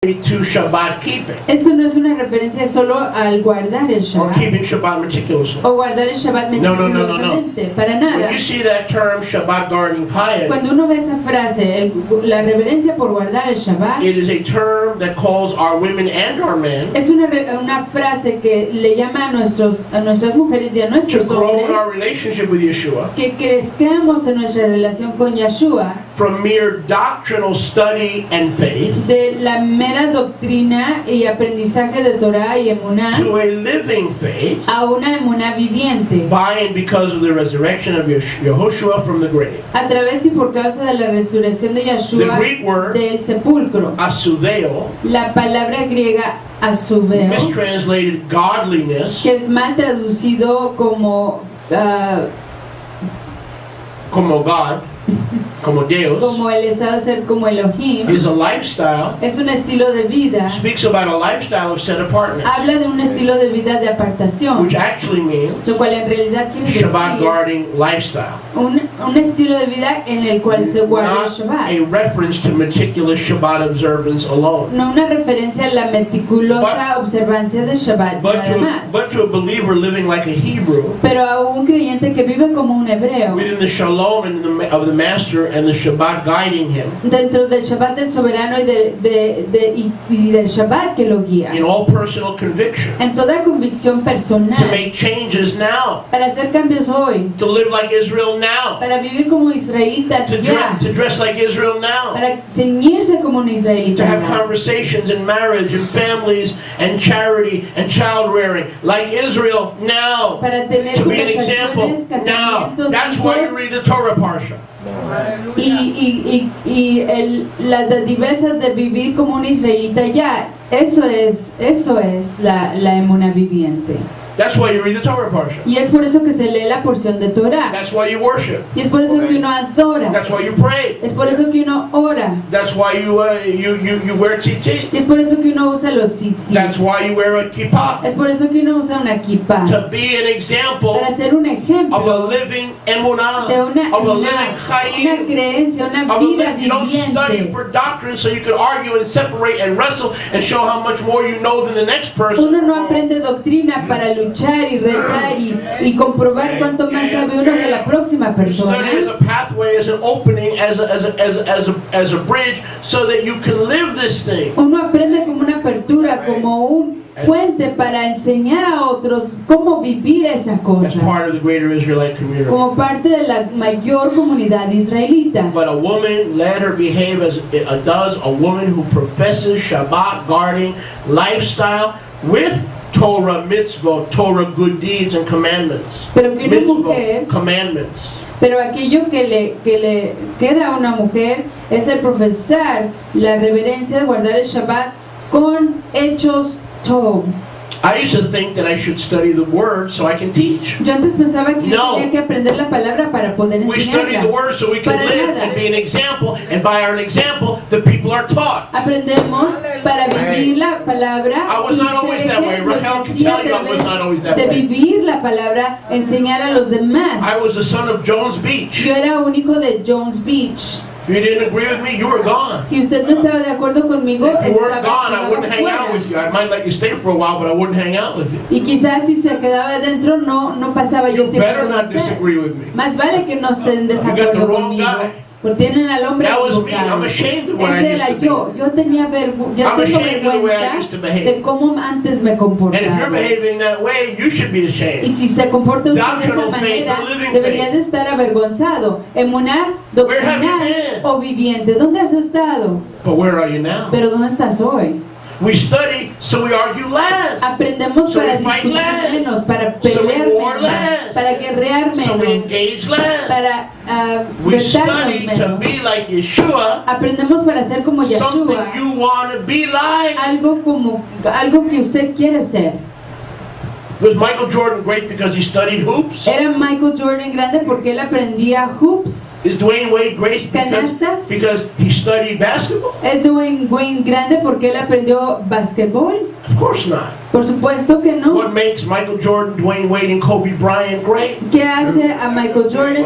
to Shabbat keeping. Esto no es una referencia solo al guardar el Or Shabbat keeping Shabbat meticulously. o guardar el Shabbat No. meticulosamente, para nada. When you see that term Shabbat guarding piety, Cuando uno ve esa frase, la reverencia por guardar el Shabbat, it is a term that calls our women and our men es una frase que le llama a nuestras mujeres y a to nuestros grow in our hombres relationship with Yeshua que crezcamos en nuestra relación con Yeshua from mere doctrinal study and faith de la mera doctrina y aprendizaje de Torah y emuná to a living faith a una emuná viviente by and because of the resurrection of Yehoshua from the grave. a través y por causa de la resurrección de The Yeshua Greek word del sepulcro. asuveo, La palabra griega asuveo, mistranslated godliness, que es mal traducido como como God, como Deus, como el estado de ser como Elohim, is a lifestyle. es un estilo de vida. Speaks about a lifestyle of set apartness, Habla de un estilo de vida de apartación, which actually means lo cual en realidad quiere Shabbat decir guarding lifestyle, un estilo de vida en el cual se guarda el not Shabbat. a reference to meticulous Shabbat observance alone. No una referencia a la meticulosa observancia del Shabbat, nada más. But to a believer living like a Hebrew, Pero a un creyente que vive como un hebreo, within the shalom of the master and the Shabbat guiding him, dentro del Shabbat del soberano y del Shabbat que lo guía, in all personal conviction, en toda convicción to personal, make changes now, para hacer cambios hoy, to live like Israel now, para vivir como israelita ya, to dress like Israel now, para ceñirse como un to israelita have ya, conversations in marriage and families and charity and child rearing like Israel now, para tener to be an example conversaciones, now. casamientos, That's why you hijos, read the Torah parsha. las diversas de vivir como un israelita ya. Eso es la emuná viviente. That's why you read the Torah parsha. Y es por eso que se lee la porción de Torah. That's why you worship. Y es por eso que uno adora. That's why you pray. Es por eso que uno ora. That's why you wear tzitzit. Y es por eso que uno usa los tzitzit. That's why you wear a kippah. Es por eso que uno usa una kippah. To be an example Para ser un of a ejemplo living emunah, de una of a living chayim. creencia, una Of a vida you don't study viviente. for doctrine so you can argue and separate and wrestle and show how much more you know than the next person. Uno no aprende doctrina para luchar y retar y comprobar cuánto más sabe uno que la próxima You persona. study as a pathway, as an opening, as a bridge, so that you can live this thing. Uno aprende como una apertura, como un puente para enseñar a otros cómo vivir esa As cosa, part of the greater Israelite community. como parte de la mayor comunidad israelita. But a woman, let her behave as does a woman who professes Shabbat guarding lifestyle with Torah mitzvot, Torah good deeds and commandments. Pero que una Mitzvot, mujer, commandments. pero aquello que le queda a una mujer es el profesar la reverencia de guardar el Shabbat con hechos tov. I used to think that I should study the word so I can teach. Yo antes pensaba que yo No. tenía que aprender la palabra para poder We study the enseñarla. word so we can Para live nada. and be an example, and by our example, the people are taught. Aprendemos para vivir la palabra I was y not always ser that way. ejemplos, Raquel can así a tell you I was not always that través de way. vivir la palabra, enseñar a los demás. I was the son of Jones Beach. Yo era un hijo de Jones Beach. If you didn't agree with me, you were gone. Si usted no estaba de acuerdo conmigo, If you weren't gone, I estaba wouldn't hang out fuera. with you. I might let you stay for a while, but I wouldn't hang out with you. Y quizás si se quedaba dentro, no pasaba yo You tiempo better con not usted. disagree with me. Más vale que no estén en You got the desacuerdo wrong conmigo. guy. Porque tienen al hombre That was me. equivocado. I'm ashamed of what I Ese used era to be. yo tenía yo I'm tengo ashamed of the way I used to vergüenza behave. de cómo antes me And if you're comportaba. behaving that way, you should be Y ashamed. si se comporta usted de esa Doctrinal faith manera, or living debería faith. de estar avergonzado. Emuná Where have you doctrinal been? o viviente. ¿Dónde has estado? But where are you now? Pero ¿dónde estás hoy? We study so we argue less. Aprendemos So para we fight discutir less. menos, para So we pelear war menos, less. para guerrear So we menos, engage less. para We retarnos study to menos. be like Yeshua, Aprendemos para ser como something Yeshua, you want to be like. algo que usted quiere ser. Was Michael Jordan great because he studied hoops? Era Michael Jordan grande porque él aprendía hoops. Is Dwayne Wade great Canastas. because he studied basketball? ¿Es Dwayne grande porque él aprendió basquetbol? Of course not. Por supuesto que no. What makes Michael Jordan, Dwayne Wade, and Kobe Bryant great? ¿Qué hace a Michael Jordan,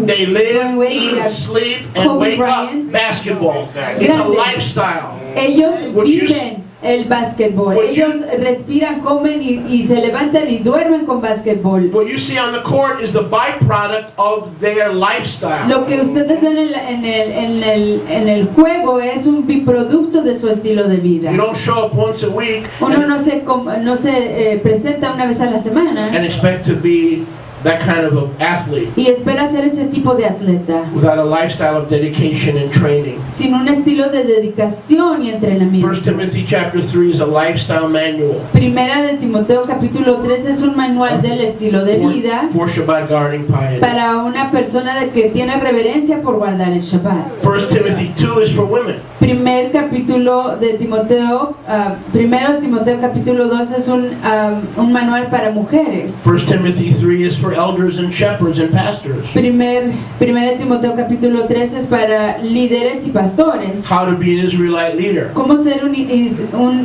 They Dwayne live, Wade y eat, a sleep, and Kobe wake Bryant? up basketball. It's a Grandes. lifestyle. Ellos What you- viven el básquetbol. What you- Ellos respiran, comen y se levantan y duermen con básquetbol. What you see on the court is the byproduct of their lifestyle. Lo que ustedes ven en el juego es un biproducto de su estilo de vida. You don't show up once a week Uno no se presenta una vez a la semana and expect to be that kind of an athlete y espera ser ese tipo de atleta without a lifestyle of dedication and training. sin un estilo de dedicación y 1 entrenamiento. Timothy chapter 3 is a lifestyle manual Primera de Timoteo capítulo 3 es un manual del estilo de vida for Shabbat guarding piety. para una persona que tiene reverencia por guardar el Shabbat. 1 Timothy 2 is for women. Primer capítulo de Timoteo, primero de Timoteo capítulo 2 es un manual para mujeres. 1 Timothy 3 is for elders and shepherds and pastors. Primera de Timoteo capítulo 3 es para líderes y pastores. How to be an Israelite leader Cómo ser un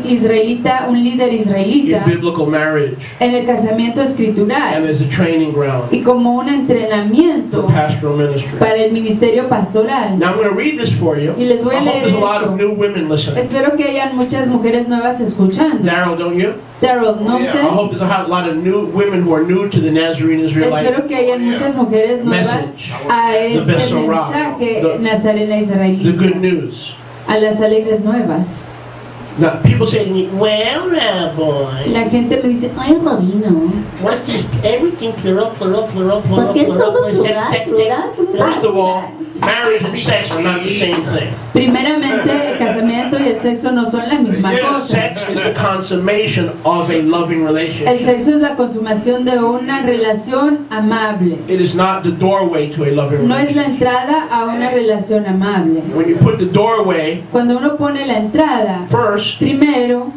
israelita, un líder in israelita biblical marriage en el casamiento and escritural as a training ground y como un for entrenamiento pastoral ministry. para el ministerio pastoral. Now I'm going to read this for you. Y les voy I a hope leer there's a lot of esto. new women listening. Espero que hayan muchas mujeres nuevas escuchando. Daryl, don't you? Daryl, ¿no I usted? hope there's a lot of new women who are new to the Nazarene Israelite. Espero que hayan muchas mujeres nuevas Message. a este Besorah. mensaje The- nazarena The good israelita, news. a las alegres nuevas. Now, people say to me, well, Rabbi, La gente me dice, ay, rabino, what's this? Everything plural, plural, plural, plural, ¿por qué es todo plural, plural, sex, sex, plural, sex. plural? First of all, marriage and sex are not the same thing. primeramente el casamiento y el sexo no son la misma cosa. Sex is the consummation of a loving El relationship. sexo es la consumación de una relación amable. It is not the doorway to a loving No es la relationship. entrada a una relación amable. When you put the doorway Cuando uno pone la entrada, first, primero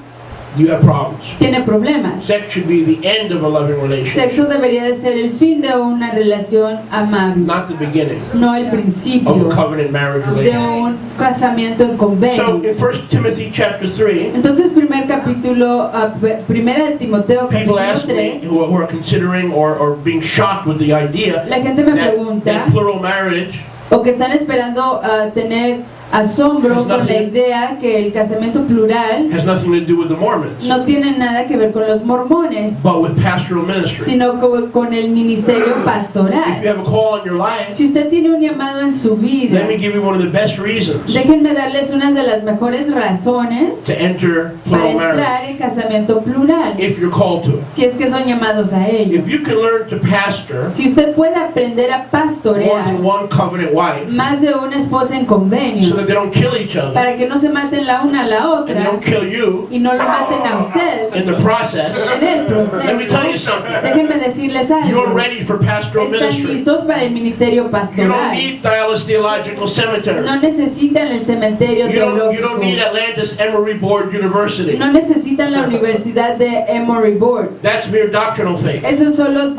you have problems. tiene problemas. Sex should be the end of a loving relationship, Sexo debería de ser el fin de una relación amable, not the beginning no el of principio a covenant marriage de relationship. un casamiento en So convenio. in 1 Timothy chapter 3, Entonces, primera de Timoteo people capítulo ask me 3, who are considering or being shocked with the idea la gente me that pregunta plural marriage o que están esperando tener asombro con la idea que el casamiento plural has nothing to do with the Mormons, no tiene nada que ver con los mormones, but with pastoral ministry. sino con el ministerio If you pastoral. have a call in your life, Si usted tiene un llamado en su vida, let me give you one of the best reasons déjenme darles una de las mejores razones to enter para plural marriage, entrar en casamiento plural, if you're called to it. si es que son llamados a ello. If you can learn to pastor Si usted puede aprender a more than pastorear one covenant wife más de una esposa en so convenio, that they don't kill each other para que no se maten la una a la and they otra don't kill you y no lo maten a usted in the process, en el let me tell you proceso, something. déjenme decirles You're algo. ready for pastoral Están ministry. listos para el ministerio You don't pastoral. need Dallas Theological Cemetery. No necesitan el cementerio You don't need teológico. Atlantis Emory Board University. No necesitan la Universidad de Emory Board. That's mere doctrinal faith. Eso es solo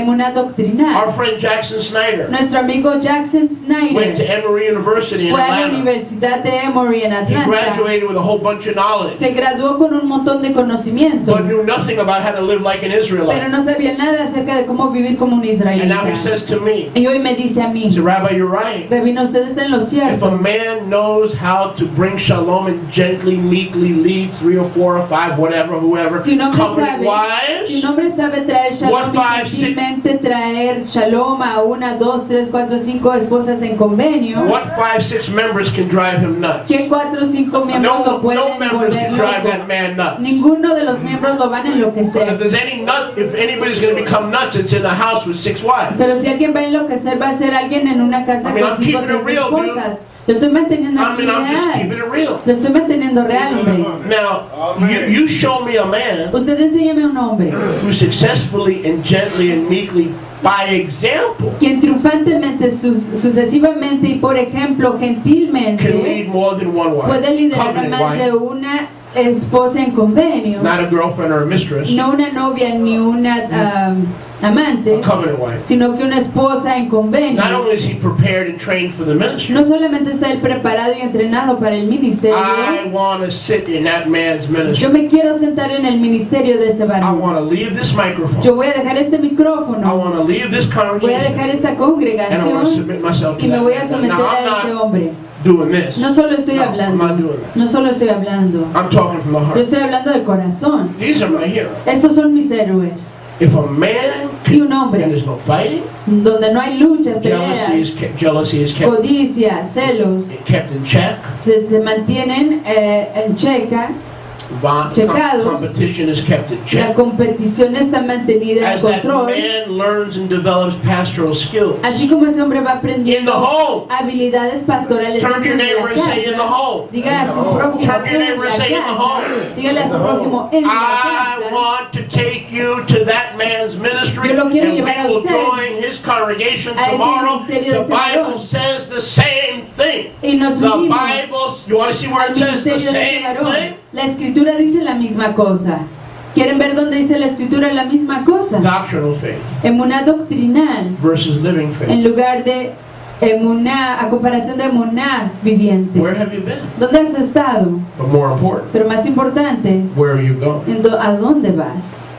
una doctrinal. Our friend Jackson Snyder Nuestro amigo Jackson went to Snyder Emory University in fue a la Atlanta. Universidad de Emory en He Atlanta. graduated with a whole bunch of knowledge, Se graduó con un montón de conocimiento, but knew nothing about how to live like an pero Israelite. no sabía nada acerca de cómo vivir como un And now he israelita. says to me, Y hoy me dice a he mí, said, Rabbi, you're right. Rabino, usted está en lo If a cierto. man knows how to bring shalom and gently, meekly lead 3 or 4 or 5, whatever, whoever, Si un hombre covenant sabe, si un wives, hombre sabe traer shalom What, y five, six- gentilmente traer shalom a 1, 2, 3, 4, 5 esposas en convenio, what 5, 6 members can drive him nuts? ¿qué 4 o 5 miembros No lo pueden members volver can drive loco? that man nuts. Ninguno de los miembros lo van a But if enloquecer. there's any nuts, if anybody's going to become nuts, it's in the house with 6 wives. Pero si alguien va a enloquecer, va a ser alguien en una casa I mean, con I'm 5 o keeping it 6 real, dude. esposas. Lo estoy manteniendo I aquí mean, I'm just keeping real. it real. Lo estoy manteniendo real, hombre. Now, you show me a man Usted enséñame un hombre who successfully and gently and meekly, by example, quien triunfantemente, sucesivamente y por ejemplo, can gentilmente lead more than one wife. puede liderar a Covenant más de wife, una esposa en convenio, not a girlfriend or a mistress, no una novia ni una amante, a covenant wife. sino que una esposa en Not convenio. only is he prepared and trained for the ministry, No solamente está él preparado y entrenado para el ministerio, I want to sit in that man's yo ministry. me quiero sentar en el ministerio de ese I varón. want to leave this microphone. Yo voy a dejar este I micrófono, want to leave this voy a congregation, dejar esta and I want to congregación submit myself y to me voy a that man. someter Now, a ese I'm not hombre. doing this. No solo estoy No, I'm hablando, not doing that. no solo estoy hablando, I'm talking from the yo heart. estoy hablando del corazón. These are my heroes. Estos son mis héroes. If a man Si un and hombre, there's no fighting, donde no hay luchas, jealousy is kept codicia, celos, in check. se mantienen en checa, checados. Competition is kept in La check. competición está mantenida en As that control. man learns and develops pastoral skills Así como ese hombre va in the aprendiendo home. habilidades pastorales Turn to dentro your de neighbor la and say, in the casa, home. diga a su prójimo Turn to your en neighbor la and say, in the casa, home. dígale a su prójimo en la I casa. want to take you to that man's ministry, Yo lo and quiero we llevar a will usted join his congregation a ese tomorrow. ministerio de The ese Bible varón. says the same thing. Y nos The unimos Bible, you want to see where al it says the ministerio de ese same varón. thing? La escritura dice la misma cosa. ¿Quieren ver dónde dice la escritura la misma cosa? Doctrinal faith Emuná doctrinal versus living faith. en lugar de emuná, a comparación de emuná viviente. Where have you been? ¿Dónde has estado? But more important, Pero más importante, where are you going? ¿a dónde vas?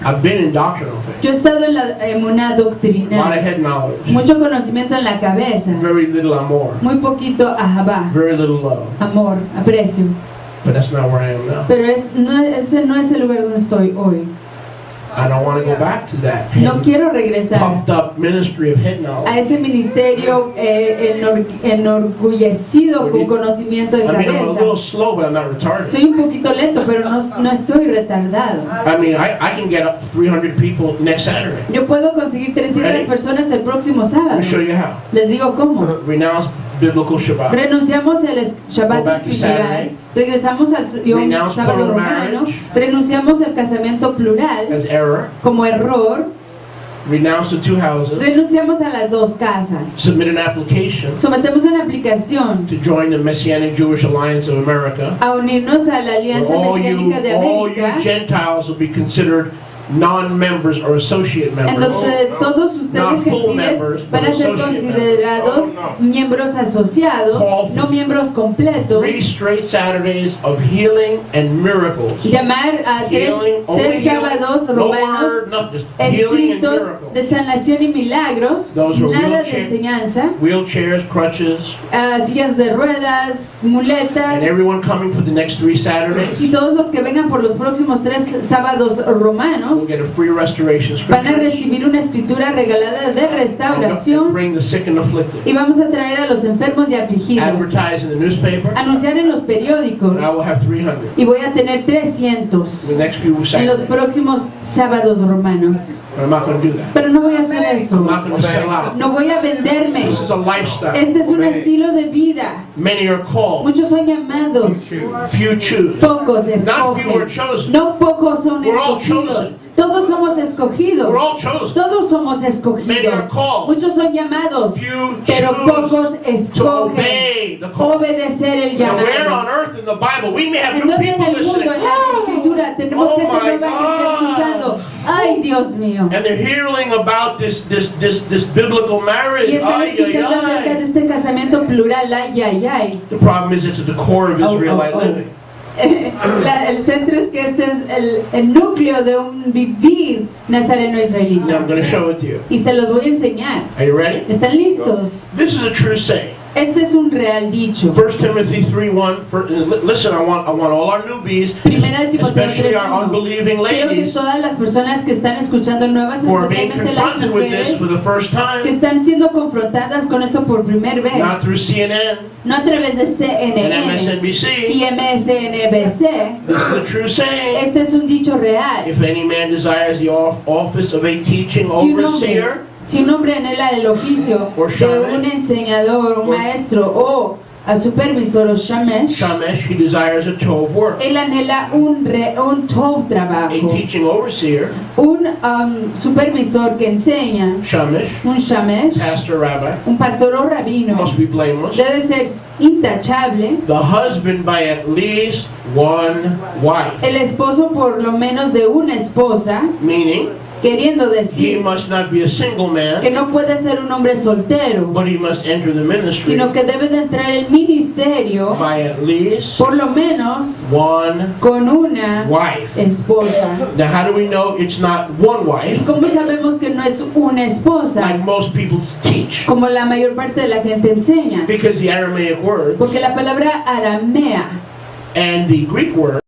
I've been in doctrinal faith. Yo he estado en la emuná A lot of doctrinal. head knowledge, Mucho conocimiento en la cabeza. very little amor, Muy poquito ahabá, very little love. amor, aprecio. But that's not where I am now. Pero ese no es el lugar donde estoy hoy. I don't want to go back to that No quiero regresar puffed up ministry of head a knowledge. ese ministerio enorgullecido con conocimiento de I mean, I'm a little cabeza. slow, but I'm not retarded. Soy un poquito lento, pero no estoy retardado. I mean, I can get up 300 people next Saturday. Yo puedo conseguir 300 Ready? personas el próximo sábado. Let me show you how. Les digo cómo. Renounce biblical Shabbat. Renunciamos al Shabbat Go back to escritural, Saturday. regresamos al Renounce sábado plural romano, marriage. renunciamos al casamiento plural As error. como error, Renounce the two houses. renunciamos a las dos casas, Submit an application sometemos una aplicación to join the Messianic Jewish Alliance of America. a unirnos a la Where Alianza Mesiánica de all you América, Gentiles will be considered non-members or associate en members. donde todos ustedes gentiles van a ser considerados miembros asociados, no miembros completos. 3 straight Saturdays of healing and miracles. Llamar a tres sábados romanos word, no, just healing and estrictos miracles. de sanación y milagros, Those who are nada de wheelchair- enseñanza, Wheelchairs, crutches, sillas de ruedas, and muletas, everyone coming for the next 3 Saturdays y todos los que vengan por los próximos 3 sábados romanos will get a free restoration van a scripture. recibir una escritura regalada de And restauración bring the sick and afflicted. y vamos a traer a los enfermos y afligidos, Advertise in the newspaper, anunciar en los periódicos, and I will have 300 y voy a tener 300 the next few en los Saturdays. próximos sábados romanos. But I'm not going to do that. Pero no voy a hacer eso, I'm not going to sell out. no voy a venderme. This is a lifestyle. Este es un estilo de vida. Many are called, Muchos son llamados, few choose. pocos Not few are escogen. chosen. No pocos son We're all escogidos. chosen. Todos somos escogidos. We're all chosen. Todos somos Many are escogidos. called, Muchos son llamados, few pero pocos choose to escogen obey the call. obedecer el Now, where on llamado. earth in the Bible we may have ¿En new dónde en people el mundo, listening, en la escritura, tenemos Oh gente my nueva que está God. escuchando? Ay, Dios mío. and they're hearing about this biblical marriage. Y están Ay, ay, escuchando acerca de ay. este casamiento plural, ay, ay, ay. The problem is it's at the core of Oh, Israelite oh, oh. living. El centro es que este es el núcleo de un vivir nazareno Now I'm israelita. going to show it to you. Y se los voy a enseñar. Are you ready? ¿Están listos? This is a true saying. Este es un real dicho. 1 Timothy 3:1. Listen, I want all our newbies, Primera de Timoteo especially our 3:1. unbelieving Quiero que ladies, todas las personas que están escuchando nuevas, who are being especialmente las confronted with this mujeres, for the first que time, están siendo confrontadas con esto por primera vez, not through CNN no a través de and CNN MSNBC. y MSNBC. This is the true saying. Este es un dicho real. If any man desires the office of a teaching Si un overseer, hombre, si un hombre anhela el oficio Or de shaman. un enseñador, un Or- maestro o a supervisor o shamesh, Shamesh, he desires a tov work. él anhela un top A trabajo, teaching overseer, un supervisor que enseña, Shamesh, un shamesh, pastor, rabbi, un pastor o rabino, must be blameless. debe ser intachable, The husband by at least one wife, el esposo por lo menos de una esposa, meaning queriendo he decir must not be a single man, que no puede ser un hombre soltero, but he must enter the ministry sino que debe de entrar el ministerio by at least por lo menos one con una wife. esposa. Now, how do we know it's not one ¿Y wife, cómo sabemos que no es una esposa? like most people teach? Como la mayor parte de la gente enseña. Because the Aramaic word Porque la palabra aramea and the Greek word